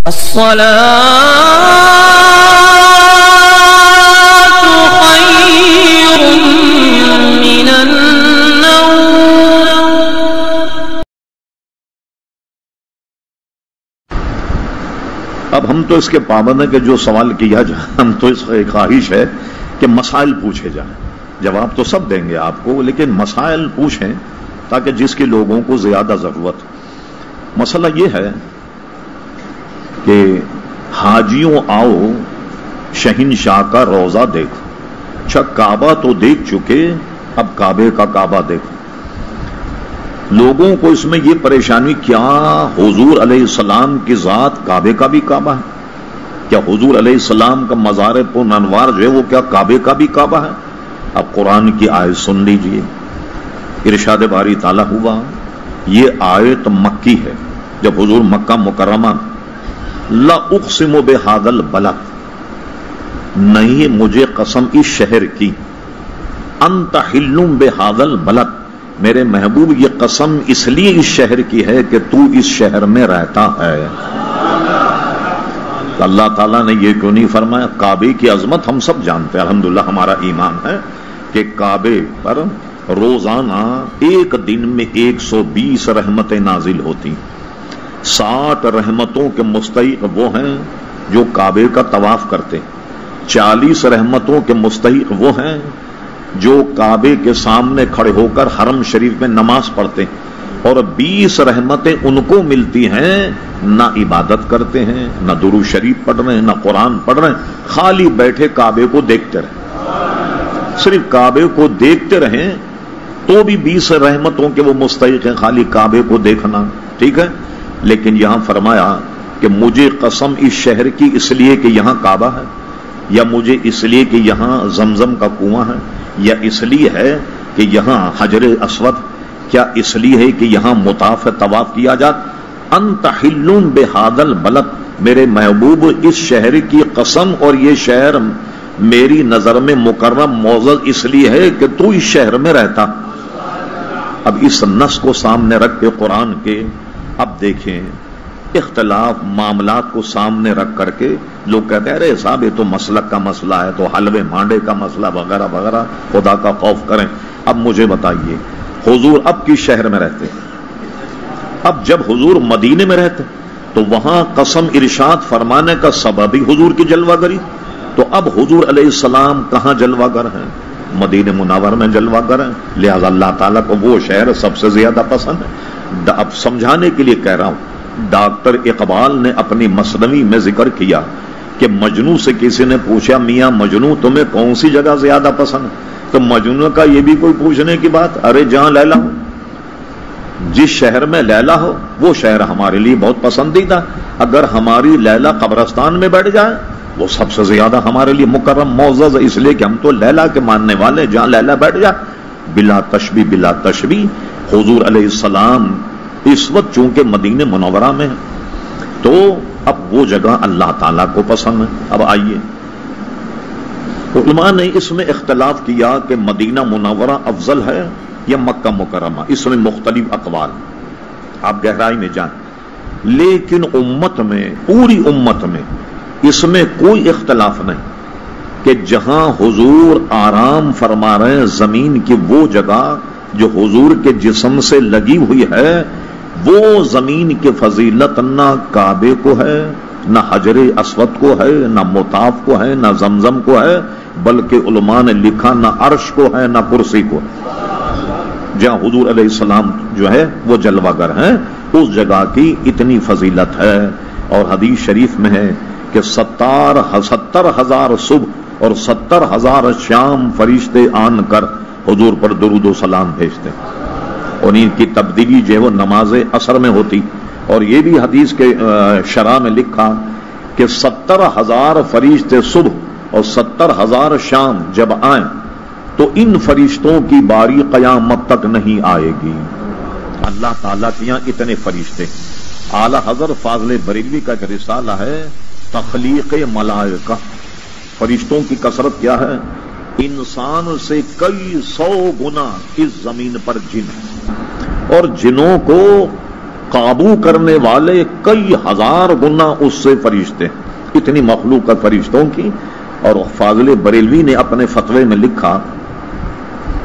الصلاة خير من النوم. اب ہم تو اس کے پابند ہیں کہ جو سوال کیا جائے، ہم تو اس کی خواہش ہے کہ مسائل پوچھے جائیں. جواب تو سب دیں گے آپ کو، لیکن مسائل پوچھیں تاکہ جس کی لوگوں کو زیادہ ضرورت. مسئلہ یہ ہے کہ حاجیوں آؤ شہنشاہ کا روضہ دیکھو. اچھا کعبہ تو دیکھ چکے، اب کعبے کا کعبہ دیکھو. لوگوں کو اس میں یہ پریشانی، کیا حضور علیہ السلام کی ذات کعبے کا بھی کعبہ ہے؟ کیا حضور علیہ السلام کا مزار پرانوار جو ہے وہ کیا کعبے کا بھی کعبہ ہے؟ اب قرآن کی آیت سن لیجئے. ارشاد باری تعالیٰ ہوا، یہ آیت مکی ہے جب حضور مکہ مکرمہ لا اقسم بہذا البلد، نہیں مجھے قسم اس شہر کی، انت حل بہذا البلد، میرے محبوب یہ قسم اس لیے اس شہر کی ہے کہ تو اس شہر میں رہتا ہے. اللہ تعالیٰ نے یہ کیوں نہیں فرمایا؟ کعبے کی عظمت ہم سب جانتے ہیں، الحمدللہ ہمارا ایمان ہے کہ کعبے پر روزانہ ایک دن میں 120 رحمتیں نازل ہوتی. 60 رحمتوں کے مستحق وہ ہیں جو کعبے کا طواف کرتے، 40 رحمتوں کے مستحق وہ ہیں جو کعبے کے سامنے کھڑے ہو کر حرم شریف میں نماز پڑھتے، اور 20 رحمتیں ان کو ملتی ہیں نہ عبادت کرتے ہیں، نہ درود شریف پڑھ رہے ہیں، نہ قرآن پڑھ رہے ہیں، خالی بیٹھے کعبے کو دیکھتے رہیں. صرف کعبے کو دیکھتے رہیں تو بھی 20 رحمتوں کے وہ مستحق ہیں، خالی کعبے کو دیکھنا. ٹھیک ہے، لیکن یہاں فرمایا کہ مجھے قسم اس شہر کی اس لیے کہ یہاں کعبہ ہے، یا مجھے اس لیے کہ یہاں زمزم کا کنواں ہے، یا اس لیے ہے کہ یہاں حجر اسود، کیا اس لیے ہے کہ یہاں مطاف طواف کیا جاتا. انت حل بہذا البلد، میرے محبوب اس شہر کی قسم، اور یہ شہر میری نظر میں مکرم معزز اس لیے ہے کہ تو اس شہر میں رہتا. اب اس نص کو سامنے رکھ کے قرآن کے اب دیکھیں اختلاف معاملات کو سامنے رکھ کر کے لوگ کہتے ہیں ارے صاحب یہ تو مسلک کا مسئلہ ہے، تو حلوے مانڈے کا مسئلہ وغیرہ وغیرہ، خدا کا خوف کریں. اب مجھے بتائیے حضور اب کس شہر میں رہتے؟ اب جب حضور مدینے میں رہتے تو وہاں قسم ارشاد فرمانے کا سبب ہی حضور کی جلوہ گری. تو اب حضور علیہ السلام کہاں جلوہ گر ہیں؟ مدینہ منور میں جلوہ گر ہیں. لہذا اللہ تعالیٰ کو وہ شہر سب سے زیادہ پسند ہے. اب سمجھانے کے لیے کہہ رہا ہوں، ڈاکٹر اقبال نے اپنی مثنوی میں ذکر کیا کہ مجنو سے کسی نے پوچھا میاں مجنو تمہیں کون سی جگہ زیادہ پسند ہے؟ تو مجنو کا یہ بھی کوئی پوچھنے کی بات، ارے جہاں لیلا ہو، جس شہر میں لیلا ہو وہ شہر ہمارے لیے بہت پسندیدہ. اگر ہماری لیلا قبرستان میں بیٹھ جائے وہ سب سے زیادہ ہمارے لیے مکرم معزز، اس لیے کہ ہم تو لیلا کے ماننے والے. جہاں لیلا بیٹھ جائے بلا تشبیہ بلا تشبیہ حضور علیہ السلام اس وقت چونکہ مدینہ منورہ میں تو اب وہ جگہ اللہ تعالیٰ کو پسند ہے. اب آئیے علماء نے اس میں اختلاف کیا کہ مدینہ منورہ افضل ہے یا مکہ مکرمہ، اس میں مختلف اقوال، آپ گہرائی میں جائیں. لیکن امت میں، پوری امت میں اس میں کوئی اختلاف نہیں کہ جہاں حضور آرام فرما رہے ہیں زمین کی وہ جگہ جو حضور کے جسم سے لگی ہوئی ہے، وہ زمین کی فضیلت نہ کعبے کو ہے، نہ حجر اسود کو ہے، نہ مطاف کو ہے، نہ زمزم کو ہے، بلکہ علماء نے لکھا نہ عرش کو ہے نہ کرسی کو. جہاں حضور علیہ السلام جو ہے وہ جلوہ گر ہیں، اس جگہ کی اتنی فضیلت ہے. اور حدیث شریف میں ہے کہ 70,000 صبح اور 70,000 شام فرشتے آن کر حضور پر درود و سلام بھیجتے، اور ان کی تبدیلی جو ہے وہ نماز عصر میں ہوتی. اور یہ بھی حدیث کے شرح میں لکھا کہ 70,000 فرشتے صبح اور 70,000 شام جب آئیں تو ان فرشتوں کی باری قیامت تک نہیں آئے گی. اللہ تعالیٰ کے یہاں اتنے فرشتے. اعلیٰ حضرت فاضل بریلوی کا ایک رسالہ ہے تخلیق ملائکہ، فرشتوں کی کثرت کیا ہے؟ انسان سے کئی 100 گنا اس زمین پر جن، اور جنوں کو قابو کرنے والے کئی ہزار گنا اس سے فرشتے ہیں، اتنی مخلوق فرشتوں کی. اور فاضل بریلوی نے اپنے فتوے میں لکھا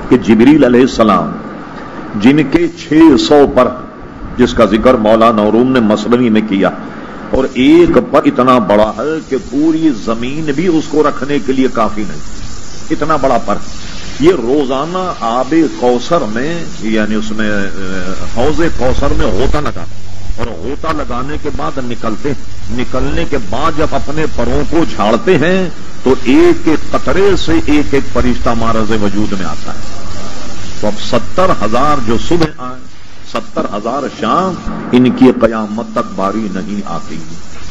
کہ جبریل علیہ السلام جن کے 600 پر، جس کا ذکر مولانا نوروم نے مثنوی میں کیا، اور ایک پر اتنا بڑا ہے کہ پوری زمین بھی اس کو رکھنے کے لیے کافی نہیں، اتنا بڑا پر. یہ روزانہ آب کوثر میں، یعنی اس میں حوض کوثر میں ہوتا لگا، اور ہوتا لگانے کے بعد نکلنے کے بعد جب اپنے پروں کو جھاڑتے ہیں تو ایک ایک قطرے سے ایک ایک فرشتہ معرض وجود میں آتا ہے. تو اب 70,000 جو صبح آئے، 70,000 شام، ان کی قیامت تک باری نہیں آتی.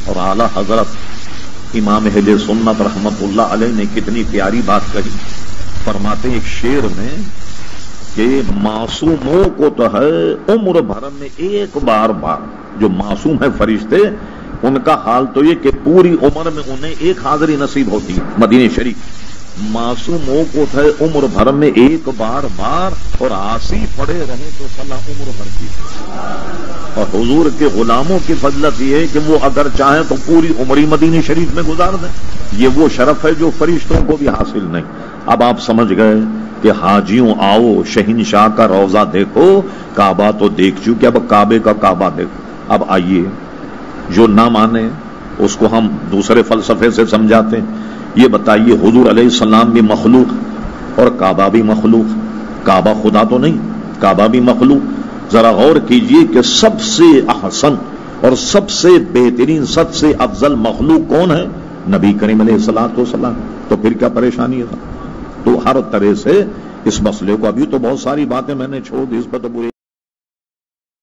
اور اعلی حضرت امام اہل سنت رحمت اللہ علیہ نے کتنی پیاری بات کہی. فرماتے ایک شعر میں کہ معصوموں کو تو ہے عمر بھر میں ایک بار جو معصوم ہے فرشتے، ان کا حال تو یہ کہ پوری عمر میں انہیں ایک حاضری نصیب ہوتی ہے مدینہ شریف. معصوموں کو ہے عمر بھر میں ایک بار اور عاصی پڑے رہے تو صلاح عمر بھر کی. اور حضور کے غلاموں کی فضلت یہ ہے کہ وہ اگر چاہیں تو پوری عمری مدینہ شریف میں گزار دیں. یہ وہ شرف ہے جو فرشتوں کو بھی حاصل نہیں. اب آپ سمجھ گئے کہ حاجیوں آؤ شہنشاہ کا روضہ دیکھو، کعبہ تو دیکھ چکے، اب کعبے کا کعبہ دیکھو. اب آئیے، جو نہ مانے اس کو ہم دوسرے فلسفے سے سمجھاتے ہیں. یہ بتائیے حضور علیہ السلام بھی مخلوق اور کعبہ بھی مخلوق، کعبہ خدا تو نہیں، کعبہ بھی مخلوق. ذرا غور کیجئے کہ سب سے احسن اور سب سے بہترین، سب سے افضل مخلوق کون ہے؟ نبی کریم علیہ الصلوۃ والسلام. تو پھر کیا پریشانی ہے؟ تو ہر طرح سے اس مسئلے کو، ابھی تو بہت ساری باتیں میں نے چھوڑ دی، اس پر تو پورے